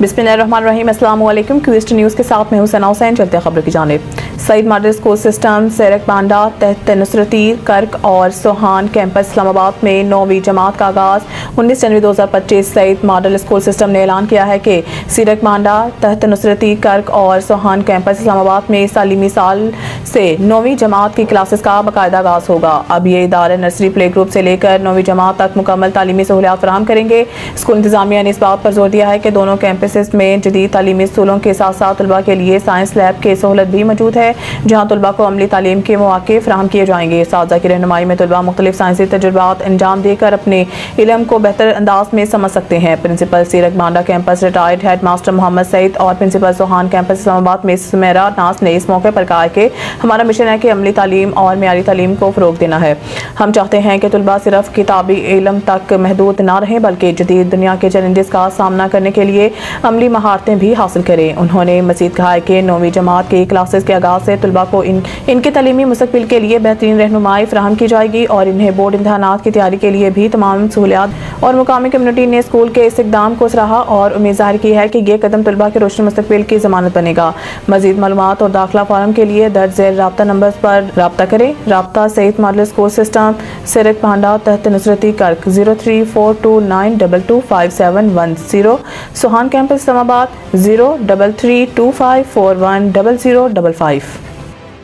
बिस्मिल्लाहिर्रहमानिर्रहीम। अस्सलाम वालेकुम। क्विस्ट न्यूज़ के साथ मैं हूं सना हुसैन। चलते हैं खबर की जानिब। सईद मॉडल स्कूल सिस्टम सेरक बांडा तहत नुसरती कर्क और सोहान कैंपस इस्लामाबाद में 9वीं जमात का आगाज़ 19 जनवरी 2025। सईद मॉडल स्कूल सिस्टम ने ऐलान किया है कि सेरक बांडा तहत नुसरती कर्क और सोहान कैंपस इस्लामाबाद में इस तालीमी साल से 9वीं जमात की क्लासेस का बाकायदा आगाज़ होगा। अब ये इदारे नर्सरी प्ले ग्रुप से लेकर 9वीं जमात तक मुकम्मल तालीमी सहूलियात फराहम करेंगे। स्कूल इंतजामिया ने इस बात पर जोर दिया है कि दोनों कैंपसेस में जदीद तालीमी स्कूलों के साथ साथ तलबा के लिए साइंस लैब की सहूलत भी मौजूद है, जहाँ तलबा को अमली तालीम के मौके फराहम किए जाएंगे। साजा की रहनुमाई में तलबा मुख्तलिफ साइंसी तजुर्बात अंजाम देकर अपने इल्म को बेहतर अंदाज में समझ सकते हैं। प्रिंसिपल सेरक बांडा campus retired headmaster Mohammad Saeed और प्रिंसिपल सोहान कैंपस इस्लामाबाद में सुमेरा नास ने इस मौके पर कहा कि हमारा मिशन है कि अमली तालीम और मेयारी तालीम को फ़रोग देना है। हम चाहते हैं कि तलबा सिर्फ किताबी इल्म तक महदूद ना रहें, बल्कि जदीद दुनिया के चैलेंजेस का सामना करने के लिए अमली महारतें भी हासिल करें। उन्होंने मज़ीद कहा कि 9वीं जमात की क्लासेस के आगाज़ से तलबा को इनके तालीमी मुस्तक़बिल के लिए बेहतरीन रहनुमाई फराहम की जाएगी और इन्हें बोर्ड इम्तहानात की तैयारी के लिए भी तमाम सहूलियात और मुकामी कम्युनिटी ने स्कूल के इस इक़दाम को सराहा और उम्मीद ज़ाहिर की है कि यह कदम तलबा के रोशन मुस्तक़बिल की ज़मानत बनेगा। मज़ीद मालूमात और दाखिला फार्म के लिए दर्ज झेल राब्ता नंबर पर राब्ता करें। राब्ता सईद मॉडल स्कूल सिस्टम सेरक बांडा तहत नुसरती कर्क 0342925710, सोहान कैंपस इस्लामाबाद 03325410055।